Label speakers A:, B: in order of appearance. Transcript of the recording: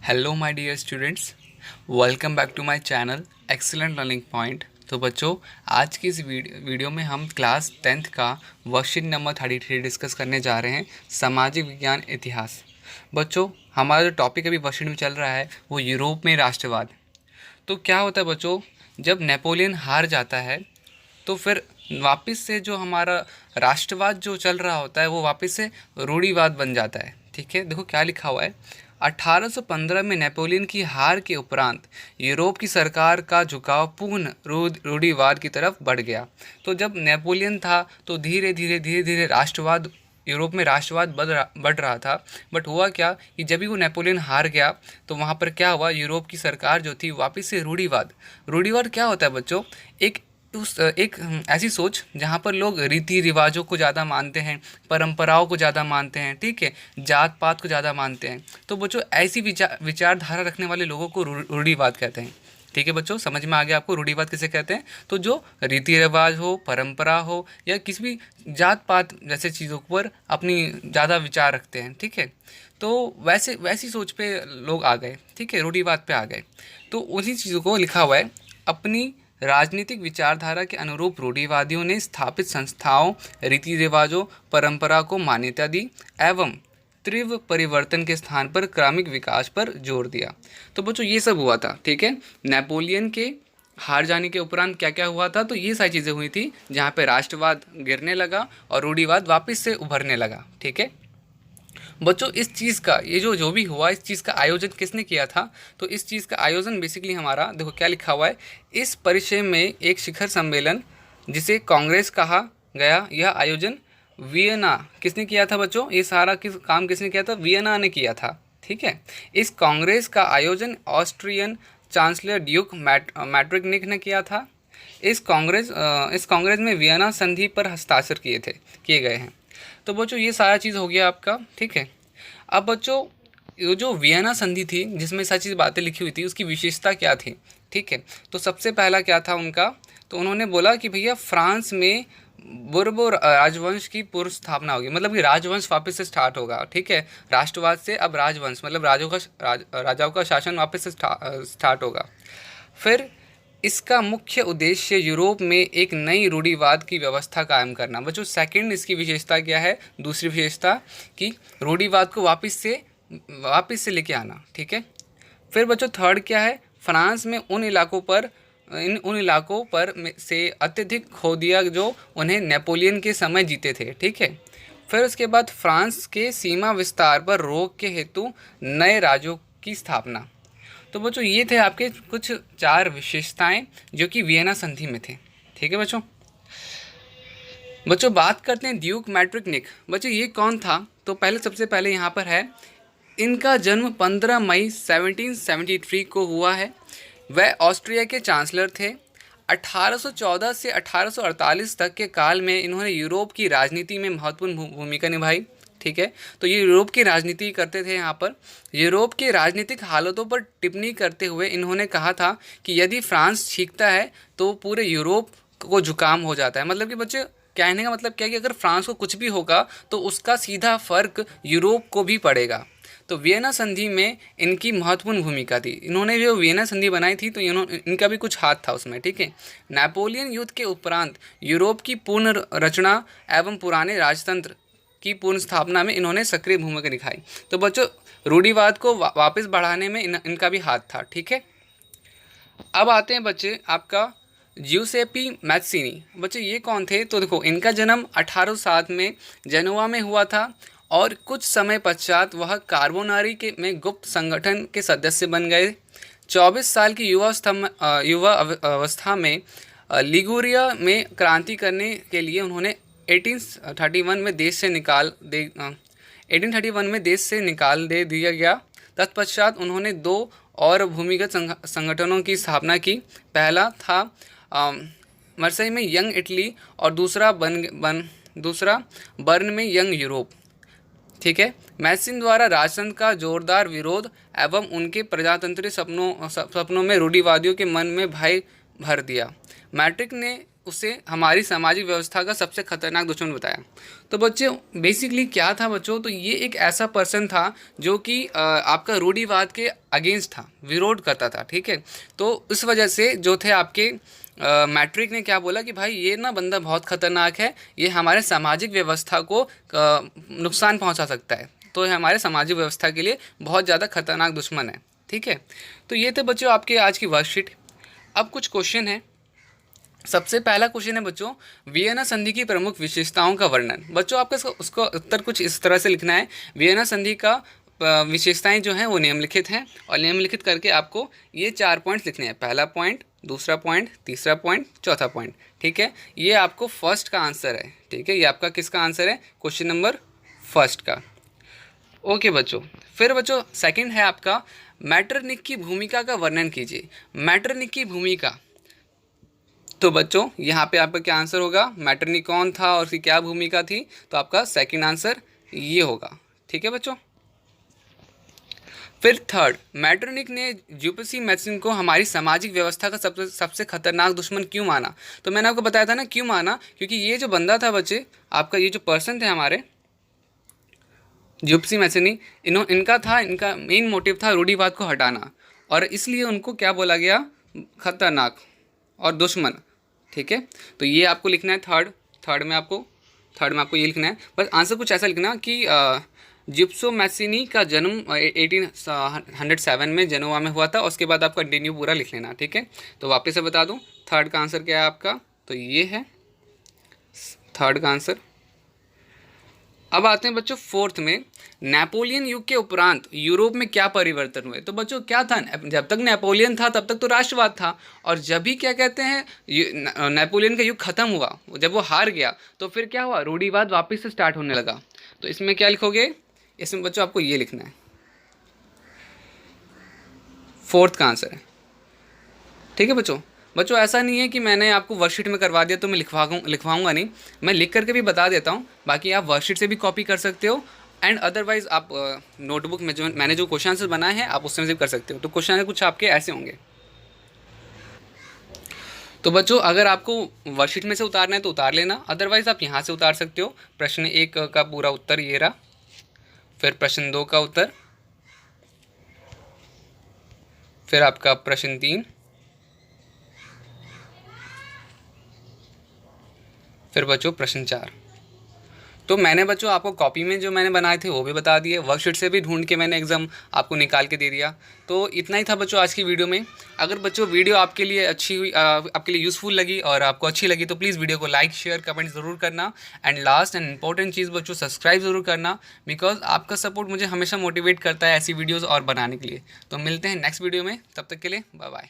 A: Hello my dear students, welcome back to my channel excellent learning point. तो बच्चों, आज की इस वीडियो में हम क्लास 10th का वर्कशीट नंबर 33 डिस्कस करने जा रहे हैं, सामाजिक विज्ञान इतिहास। बच्चों, हमारा जो टॉपिक अभी वर्कशीट में चल रहा है वो यूरोप में राष्ट्रवाद। तो क्या होता है बच्चों, जब नेपोलियन हार जाता है तो फिर वापस से जो हमारा राष्ट्रवाद जो चल रहा होता है वो वापस से रूढ़िवाद बन जाता है। ठीक है, देखो क्या लिखा हुआ है। 1815 में नेपोलियन की हार के उपरांत यूरोप की सरकार का झुकाव पूर्ण रूढ़िवाद की तरफ बढ़ गया। तो जब नेपोलियन था तो धीरे धीरे राष्ट्रवाद, यूरोप में राष्ट्रवाद बढ़ रहा था। बट हुआ क्या कि जब भी वो नेपोलियन हार गया तो वहाँ पर क्या हुआ, यूरोप की सरकार जो थी वापस से रूढ़िवाद। रूढ़िवाद क्या होता है बच्चों? एक ऐसी सोच जहाँ पर लोग रीति रिवाजों को ज़्यादा मानते हैं, परंपराओं को ज़्यादा मानते हैं, ठीक है, जात पात को ज़्यादा मानते हैं। तो बच्चों, ऐसी विचारधारा रखने वाले लोगों को रूढ़िवाद कहते हैं। ठीक है बच्चों, समझ में आ गया आपको रूढ़िवाद किसे कहते हैं? तो जो रीति रिवाज हो, परंपरा हो, या किसी भी जात पात जैसे चीज़ों पर अपनी ज़्यादा विचार रखते हैं। ठीक है, तो वैसी सोच पे लोग आ गए। ठीक है, रूढ़िवाद पे आ गए। तो उसी चीज़ों को लिखा हुआ है, अपनी राजनीतिक विचारधारा के अनुरूप रूढ़िवादियों ने स्थापित संस्थाओं, रीति रिवाजों, परंपरा को मान्यता दी एवं तीव्र परिवर्तन के स्थान पर क्रमिक विकास पर जोर दिया। तो बच्चों, ये सब हुआ था। ठीक है, नेपोलियन के हार जाने के उपरांत क्या क्या हुआ था, तो ये सारी चीज़ें हुई थी जहाँ पे राष्ट्रवाद गिरने लगा और रूढ़िवाद वापस से उभरने लगा। ठीक है बच्चों, इस चीज़ का ये जो भी हुआ, इस चीज़ का आयोजन किसने किया था? तो इस चीज़ का आयोजन बेसिकली हमारा, देखो क्या लिखा हुआ है, इस परिचय में एक शिखर सम्मेलन जिसे कांग्रेस कहा गया, यह आयोजन वियना किसने किया था बच्चों? ये सारा काम किसने किया था? वियना ने किया था। ठीक है, इस कांग्रेस का आयोजन ऑस्ट्रियन चांसलर ड्यूक मैट्रिनिक ने किया था। इस कांग्रेस में वियना संधि पर हस्ताक्षर किए गए हैं। तो बच्चों, ये सारा चीज़ हो गया आपका। ठीक है, अब बच्चों, ये जो वियना संधि थी जिसमें सारी चीज़ बातें लिखी हुई थी, उसकी विशेषता क्या थी? ठीक है, तो सबसे पहला क्या था उनका, तो उन्होंने बोला कि भैया फ्रांस में बुर्बो राजवंश की पूर्व स्थापना होगी, मतलब कि राजवंश वापस से स्टार्ट होगा। ठीक है, राष्ट्रवाद से अब राजवंश, मतलब राजाओं का शासन वापस से स्टार्ट होगा। फिर इसका मुख्य उद्देश्य यूरोप में एक नई रूढ़िवाद की व्यवस्था कायम करना। बच्चों, सेकंड इसकी विशेषता क्या है? दूसरी विशेषता कि रूढ़िवाद को वापस से लेके आना। ठीक है, फिर बच्चों थर्ड क्या है? फ्रांस में उन इलाकों पर से अत्यधिक खो दिया जो उन्हें नेपोलियन के समय जीते थे। ठीक है, फिर उसके बाद फ्रांस के सीमा विस्तार पर रोक के हेतु नए राज्यों की स्थापना। तो बच्चों, ये थे आपके कुछ 4 विशेषताएं जो कि वियना संधि में थे। ठीक है बच्चों, बात करते हैं ड्यूक मैट्रिनिक। बच्चों, ये कौन था? तो सबसे पहले यहाँ पर है, इनका जन्म 15 मई 1773 को हुआ है। वह ऑस्ट्रिया के चांसलर थे। 1814 से 1848 तक के काल में इन्होंने यूरोप की राजनीति में महत्वपूर्ण भूमिका निभाई। ठीक है, तो ये यूरोप की राजनीति करते थे। यहाँ पर यूरोप के राजनीतिक हालातों पर टिप्पणी करते हुए इन्होंने कहा था कि यदि फ्रांस छींकता है तो पूरे यूरोप को जुकाम हो जाता है। मतलब कि बच्चे, कहने का मतलब क्या है कि अगर फ्रांस को कुछ भी होगा तो उसका सीधा फर्क यूरोप को भी पड़ेगा। तो वियना संधि में इनकी महत्वपूर्ण भूमिका थी। इन्होंने जो वियना संधि बनाई थी तो इनका भी कुछ हाथ था उसमें। ठीक है, नेपोलियन युद्ध के उपरांत यूरोप की पूर्ण रचना एवं पुराने राजतंत्र की पूर्ण स्थापना में इन्होंने सक्रिय भूमिका दिखाई। तो बच्चों, रूढ़िवाद को वापस बढ़ाने में इनका भी हाथ था। ठीक है, अब आते हैं बच्चे आपका ज्यूसेपी मैत्सिनी। बच्चे, ये कौन थे? तो देखो, इनका जन्म 1807 में जेनोवा में हुआ था और कुछ समय पश्चात वह कार्बोनारी में गुप्त संगठन के सदस्य बन गए। 24 साल की युवा अवस्था में लिगुरिया में क्रांति करने के लिए उन्होंने 1831 में देश से निकाल दे दिया गया। तत्पश्चात उन्होंने 2 और भूमिगत संगठनों की स्थापना की। पहला था मर्सई में यंग इटली और दूसरा बर्न में यंग यूरोप। ठीक है, मैसिन द्वारा राजतंत्र का जोरदार विरोध एवं उनके प्रजातंत्री सपनों में रूढ़िवादियों के मन में भय भर दिया। मैट्रिक ने उसे हमारी सामाजिक व्यवस्था का सबसे खतरनाक दुश्मन बताया। तो बच्चों बेसिकली क्या था बच्चों, तो ये एक ऐसा पर्सन था जो कि आपका रूढ़िवाद के अगेंस्ट था, विरोध करता था, ठीक है। तो इस वजह से जो थे आपके मैट्रिक ने क्या बोला कि भाई ये ना बंदा बहुत खतरनाक है, ये हमारे सामाजिक व्यवस्था को नुकसान पहुंचा सकता है, तो ये हमारे सामाजिक व्यवस्था के लिए बहुत ज़्यादा खतरनाक दुश्मन है, ठीक है। तो ये थे बच्चों आपके आज की वर्कशीट। अब कुछ क्वेश्चन है। सबसे पहला क्वेश्चन है बच्चों, वियना संधि की प्रमुख विशेषताओं का वर्णन। बच्चों आपका उसका उत्तर कुछ इस तरह से लिखना है। वियना संधि का विशेषताएं जो हैं वो निम्नलिखित हैं, और निम्नलिखित करके आपको ये 4 पॉइंट्स लिखने हैं। पहला पॉइंट, दूसरा पॉइंट, तीसरा पॉइंट, चौथा पॉइंट, ठीक है। ये आपको फर्स्ट का आंसर है, ठीक है। ये आपका किसका आंसर है? क्वेश्चन नंबर फर्स्ट का। ओके बच्चों, फिर बच्चों सेकंड है आपका, मैटरनिक की भूमिका का वर्णन कीजिए। मैटरनिक की भूमिका, तो बच्चों यहाँ पे आपका क्या आंसर होगा? मैटरनिक कौन था और उसकी क्या भूमिका थी? तो आपका सेकंड आंसर ये होगा, ठीक है बच्चों। फिर थर्ड, मैटरनिक ने ज्यूपसी मैथसन को हमारी सामाजिक व्यवस्था का सबसे खतरनाक दुश्मन क्यों माना? तो मैंने आपको बताया था ना क्यों माना, क्योंकि ये जो बंदा था बच्चे, आपका ये जो पर्सन थे हमारे ज्यूपसी मैथसन, इनका मेन मोटिव था रूढ़िवाद को हटाना, और इसलिए उनको क्या बोला गया? खतरनाक और दुश्मन, ठीक है। तो ये आपको लिखना है थर्ड में आपको ये लिखना है। बस आंसर कुछ ऐसा लिखना कि जिप्सो मैसिनी का जन्म 1807 में जेनोवा में हुआ था। उसके बाद आप कंटिन्यू पूरा लिख लेना, ठीक है। तो वापस से बता दूं, थर्ड का आंसर क्या है आपका? तो ये है थर्ड का आंसर। अब आते हैं बच्चों फोर्थ में, नेपोलियन युग के उपरांत यूरोप में क्या परिवर्तन हुए? तो बच्चों क्या था, जब तक नेपोलियन था तब तक तो राष्ट्रवाद था, और जब भी क्या कहते हैं नेपोलियन का युग खत्म हुआ, जब वो हार गया, तो फिर क्या हुआ? रूढ़िवाद वापस से स्टार्ट होने लगा। तो इसमें क्या लिखोगे? इसमें बच्चों आपको ये लिखना है, फोर्थ का आंसर है, ठीक है बच्चों ऐसा नहीं है कि मैंने आपको वर्कशीट में करवा दिया तो मैं लिखवाऊंगा नहीं, मैं लिख करके भी बता देता हूँ। बाकी आप वर्कशीट से भी कॉपी कर सकते हो, एंड अदरवाइज आप नोटबुक में मैंने जो क्वेश्चन आंसर बनाए हैं आप उसमें से कर सकते हो। तो क्वेश्चन आंसर कुछ आपके ऐसे होंगे। तो बच्चों अगर आपको वर्कशीट में से उतारना है तो उतार लेना, अदरवाइज आप यहाँ से उतार सकते हो। प्रश्न 1 का पूरा उत्तर ये रहा, फिर प्रश्न 2 का उत्तर, फिर आपका प्रश्न 3, फिर बच्चों प्रश्न 4। तो मैंने बच्चों आपको कॉपी में जो मैंने बनाए थे वो भी बता दिए, वर्कशीट से भी ढूंढ के मैंने एग्जाम आपको निकाल के दे दिया। तो इतना ही था बच्चों आज की वीडियो में। अगर बच्चों वीडियो आपके लिए अच्छी हुई, आपके लिए यूज़फुल लगी और आपको अच्छी लगी, तो प्लीज़ वीडियो को लाइक, शेयर, कमेंट ज़रूर करना। एंड लास्ट एंड इंपॉर्टेंट चीज़ बच्चों, सब्सक्राइब ज़रूर करना, बिकॉज आपका सपोर्ट मुझे हमेशा मोटिवेट करता है ऐसी वीडियोज़ और बनाने के लिए। तो मिलते हैं नेक्स्ट वीडियो में, तब तक के लिए बाय बाय।